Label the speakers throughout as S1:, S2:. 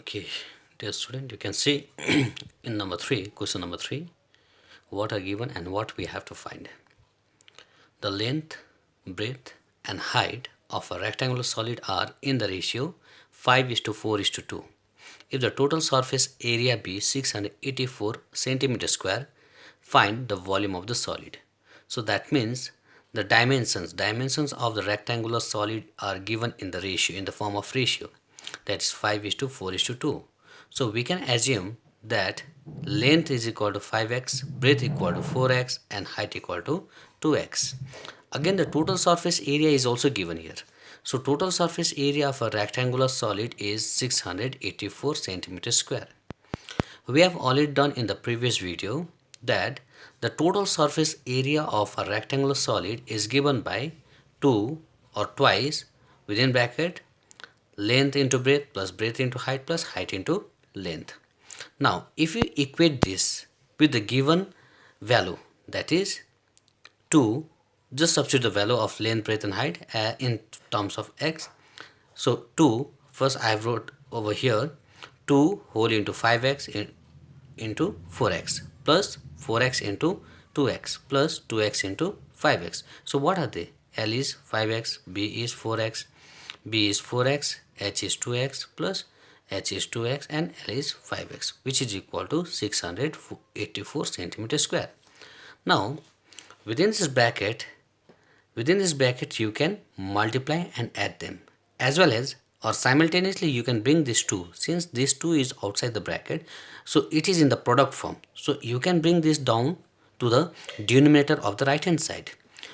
S1: Okay, dear student, you can see in number 3, question number 3, what are given and what we have to find. The length, breadth and height of a rectangular solid are in the ratio 5:4:2. If the total surface area be 684 centimeter square, find the volume of the solid. So that means the dimensions of the rectangular solid are given in the ratio, in the form of ratio, that is 5:4:2. So we can assume that length is equal to 5x, breadth equal to 4x and height equal to 2x. Again, the total surface area is also given here. So total surface area of a rectangular solid is 684 centimeter square. We have already done in the previous video that the total surface area of a rectangular solid is given by 2 or twice within bracket length into breadth plus breadth into height plus height into length. Now if you equate this with the given value, that is 2, just substitute the value of length, breadth and height in terms of x. So 2, first I have wrote over here 2 whole into 5x into 4x plus 4x into 2x plus 2x into 5x. So what are they? L is 5x, B is 4x, B is 4x, H is 2x plus H is 2x and L is 5x, which is equal to 684 centimeter square. Now within this bracket you can multiply and add them, as well as or simultaneously you can bring this 2. Since this 2 is outside the bracket, so it is in the product form, so you can bring this down to the denominator of the right hand side.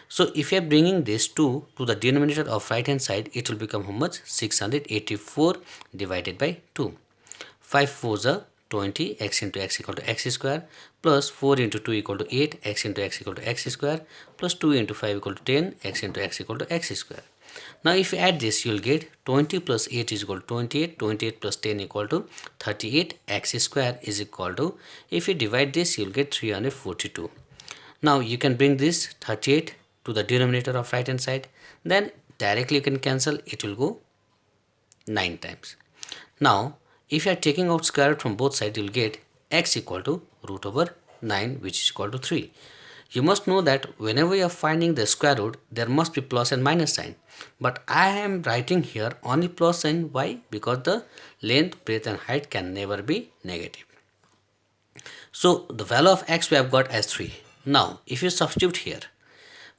S1: So if you are bringing this 2 to the denominator of right hand side, it will become how much? 684 divided by 2. 5 4s are 20, x into x equal to x square, plus 4 into 2 equal to 8, x into x equal to x square, plus 2 into 5 equal to 10, x into x equal to x square. Now if you add this, you will get 20 plus 8 is equal to 28, 28 plus 10 equal to 38, x square is equal to, if you divide this, you will get 342. Now you can bring this 38 to the denominator of right hand side, then directly you can cancel, it will go 9 times. Now if you are taking out square root from both sides, you will get x equal to root over 9, which is equal to 3. You must know that whenever you are finding the square root, there must be plus and minus sign. But I am writing here only plus sign. Why? Because the length, breadth and height can never be negative. So the value of x we have got as 3. Now if you substitute here,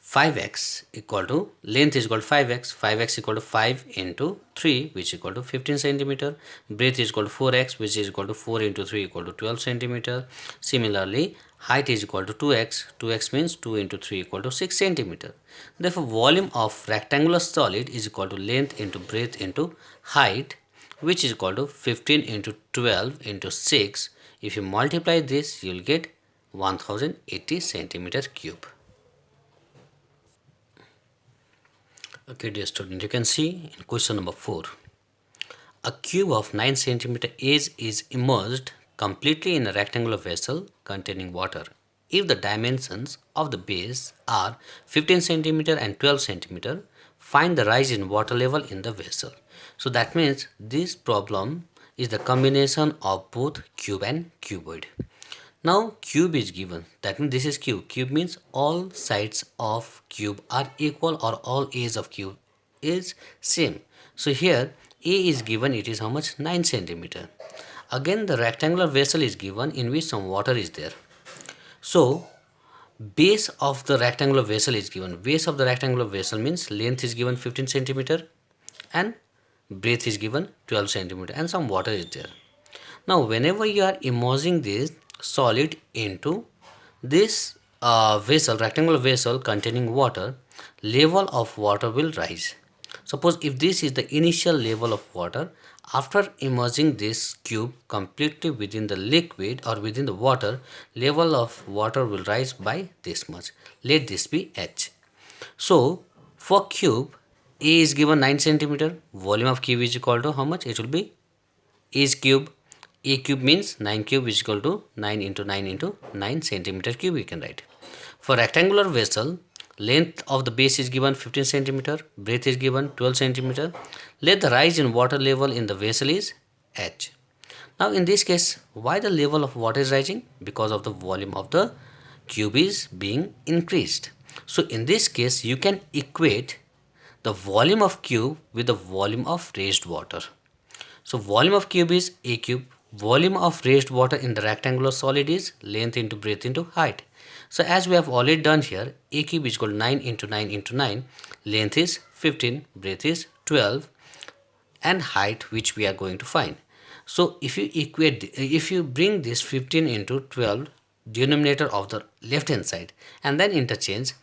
S1: 5x equal to, length is equal to 5x, 5x equal to 5 into 3, which is equal to 15 centimeter, breadth is equal to 4x, which is equal to 4 into 3 equal to 12 centimeter. Similarly, height is equal to 2x, 2x means 2 into 3 equal to 6 centimeter. Therefore, volume of rectangular solid is equal to length into breadth into height, which is equal to 15 into 12 into 6. If you multiply this, you will get 1080 centimeter cube. Okay, dear student, you can see in question number 4, a cube of 9 centimeter age is immersed completely in a rectangular vessel containing water. If the dimensions of the base are 15 centimeter and 12 centimeter, find the rise in water level in the vessel. So that means this problem is the combination of both cube and cuboid. Now cube is given, that means this is cube. Cube means all sides of cube are equal or all a's of cube is same. So here a is given, it is how much? 9 centimeter. Again the rectangular vessel is given in which some water is there. So base of the rectangular vessel is given. Base of the rectangular vessel means length is given 15 centimeter and breadth is given 12 centimeter and some water is there. Now whenever you are immersing this solid into this vessel, rectangular vessel containing water, level of water will rise. Suppose if this is the initial level of water, after immersing this cube completely within the liquid or within the water, level of water will rise by this much. Let this be h. So for cube, a is given 9 centimeter, volume of cube is equal to how much? It will be a's cube. A cube means 9 cube is equal to 9 into 9 into 9 centimeter cube, you can write. For rectangular vessel, length of the base is given 15 centimeter, breadth is given 12 centimeter. Let the rise in water level in the vessel is h. Now in this case, why the level of water is rising? Because of the volume of the cube is being increased. So in this case, you can equate the volume of cube with the volume of raised water. So volume of cube is a cube. Volume of raised water in the rectangular solid is length into breadth into height. So as we have already done here, a cube is equal to 9 into 9 into 9. Length is 15, breadth is 12, and height which we are going to find. So if you bring this 15 into 12 denominator of the left hand side and then interchange,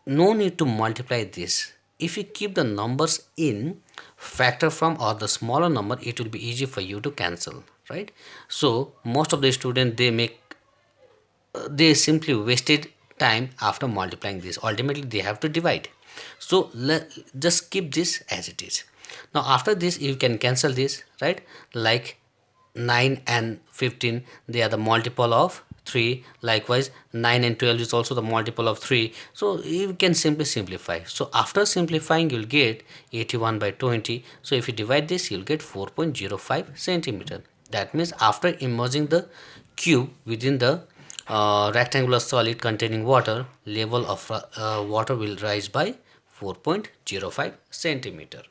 S1: no need to multiply this. If you keep the numbers in factor from or the smaller number, it will be easy for you to cancel, right? So most of the students, they simply wasted time after multiplying this. Ultimately they have to divide. So just keep this as it is. Now after this you can cancel this, right? Like 9 and 15, they are the multiple of 3. Likewise 9 and 12 is also the multiple of 3. So you can simply simplify. So after simplifying, you'll get 81 by 20. So if you divide this, you'll get 4.05 centimeter. That means after immersing the cube within the rectangular solid containing water, level of water will rise by 4.05 centimeter.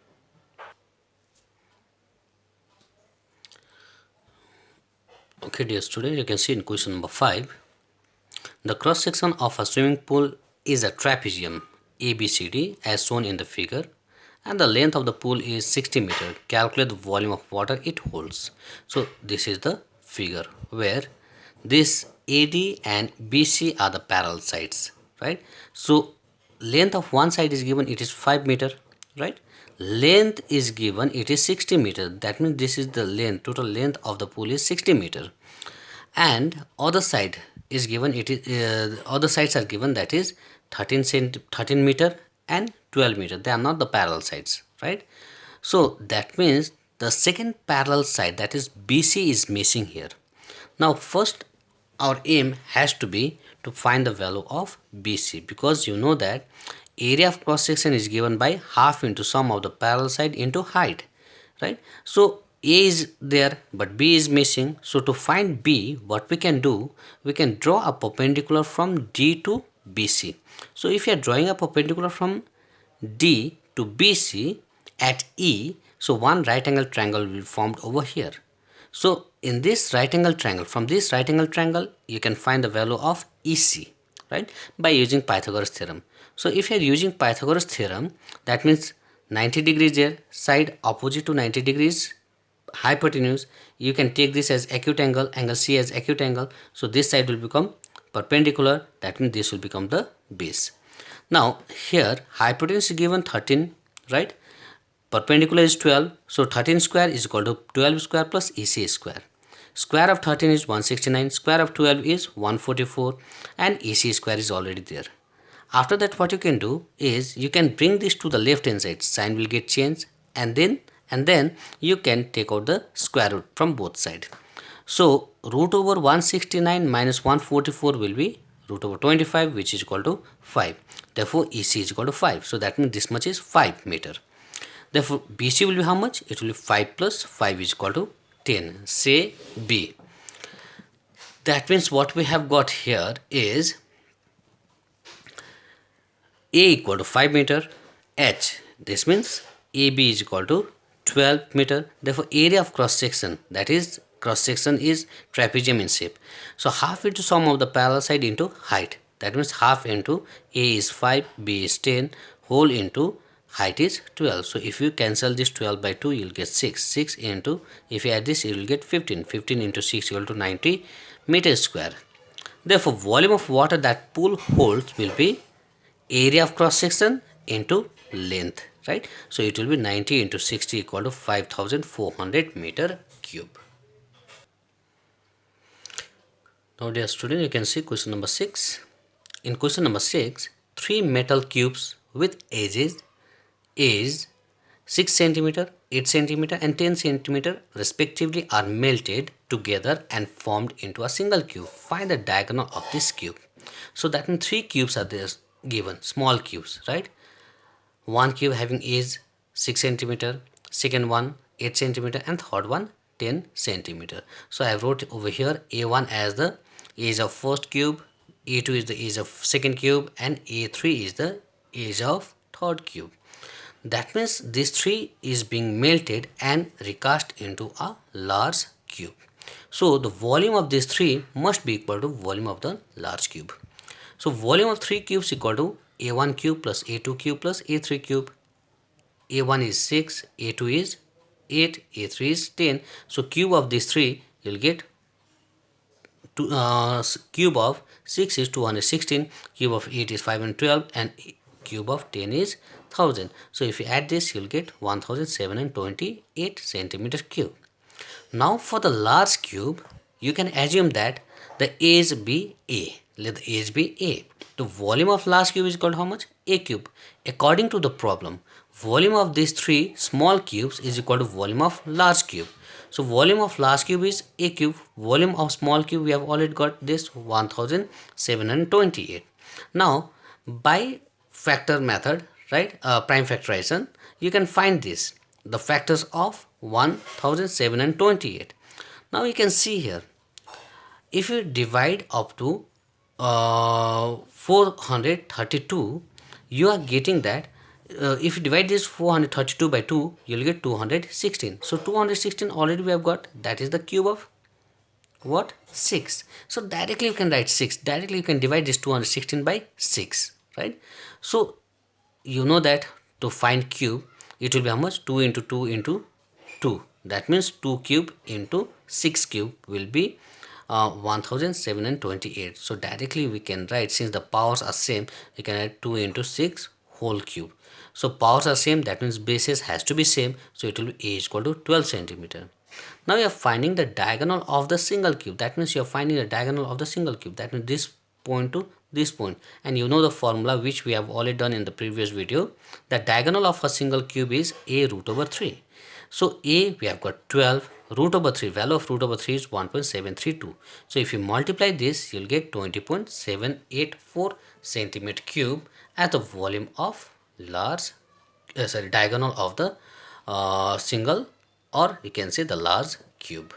S1: Okay, dear student, you can see in question number 5, the cross section of a swimming pool is a trapezium ABCD as shown in the figure, and the length of the pool is 60 meter. Calculate the volume of water it holds. So this is the figure where this AD and BC are the parallel sides, right? So length of one side is given, it is 5 meter, right? Length is given, it is 60 meter. That means this is the length, total length of the pool is 60 meter. And other side is given, it is other sides are given, that is 13 meter and 12 meter. They are not the parallel sides, right? So that means the second parallel side, that is BC, is missing here. Now first our aim has to be to find the value of BC, because you know that area of cross section is given by half into sum of the parallel side into height, right? So A is there but B is missing. So to find B, what we can do, we can draw a perpendicular from D to BC. So if you are drawing a perpendicular from D to BC at E, so one right angle triangle will be formed over here. So in this right angle triangle, from this right angle triangle, you can find the value of EC, right, by using Pythagoras theorem. So if you are using Pythagoras theorem, that means 90 degrees there, side opposite to 90 degrees, hypotenuse, you can take this as acute angle, angle C as acute angle. So this side will become perpendicular, that means this will become the base. Now here hypotenuse is given 13, right? Perpendicular is 12, so 13 square is equal to 12 square plus EC square. Square of 13 is 169, square of 12 is 144, and EC square is already there. After that, what you can do is you can bring this to the left hand side, sign will get changed, and then you can take out the square root from both sides. So root over 169 minus 144 will be root over 25, which is equal to 5. Therefore EC is equal to 5. So that means this much is 5 meter. Therefore BC will be how much? It will be 5 plus 5 is equal to 10. Say B. That means what we have got here is A equal to 5 meter, H. This means AB is equal to 12 meter. Therefore area of cross section, that is cross section is trapezium in shape. So half into sum of the parallel side into height. That means half into A is 5, B is 10, whole into height is 12. So if you cancel this 12 by 2, you will get 6. 6 into, if you add this, you will get 15. 15 into 6 equal to 90 meters square. Therefore volume of water that pool holds will be area of cross section into length, right? So it will be 90 into 60 equal to 5400 meter cube. Now dear student, you can see question number 6. In question number 6, 3 metal cubes with edges is 6 centimeter, 8 centimeter and 10 centimeter respectively are melted together and formed into a single cube. Find the diagonal of this cube. So that means 3 cubes are there given, small cubes, right? One cube having is 6 centimeter, second one 8 centimeter and third one 10 centimeter. So I wrote over here A1 as the age of first cube, A2 is the age of second cube, and A3 is the age of third cube. That means this 3 is being melted and recast into a large cube. So the volume of this 3 must be equal to volume of the large cube. So volume of 3 cubes equal to A1 cube plus A2 cube plus A3 cube. A1 is 6, A2 is 8, A3 is 10. So cube of these 3 you'll get cube of 6 is 216, cube of 8 is 512, and cube of 10 is 1000. So if you add this you'll get 1728 centimeter cube. Now for the large cube, you can assume that the age be A. Let the age be A. The volume of large cube is called how much? A cube. According to the problem, volume of these 3 small cubes is equal to volume of large cube. So volume of large cube is A cube. Volume of small cube, we have already got this 1728. Now by factor method, right, prime factorization, you can find this, the factors of 1728. Now you can see here, if you divide up to 432, you are getting that if you divide this 432 by 2, you'll get 216. So 216 already we have got, that is the cube of what? 6. So directly you can write 6. Directly you can divide this 216 by 6, right? So you know that to find cube, it will be how much? 2 into 2 into 2. That means 2 cube into 6 cube will be 1728. So directly we can write, since the powers are same, we can write 2 into 6 whole cube. So powers are same, that means bases has to be same, so it will be A is equal to 12 centimeter. Now you are finding the diagonal of the single cube. That means you are finding the diagonal of the single cube. That means this point to this point, and you know the formula which we have already done in the previous video. The diagonal of a single cube is A root over 3. So A, we have got 12, root over 3, value of root over 3 is 1.732. So if you multiply this, you'll get 20.784 centimeter cube as the volume of diagonal of the single, or you can say the large cube.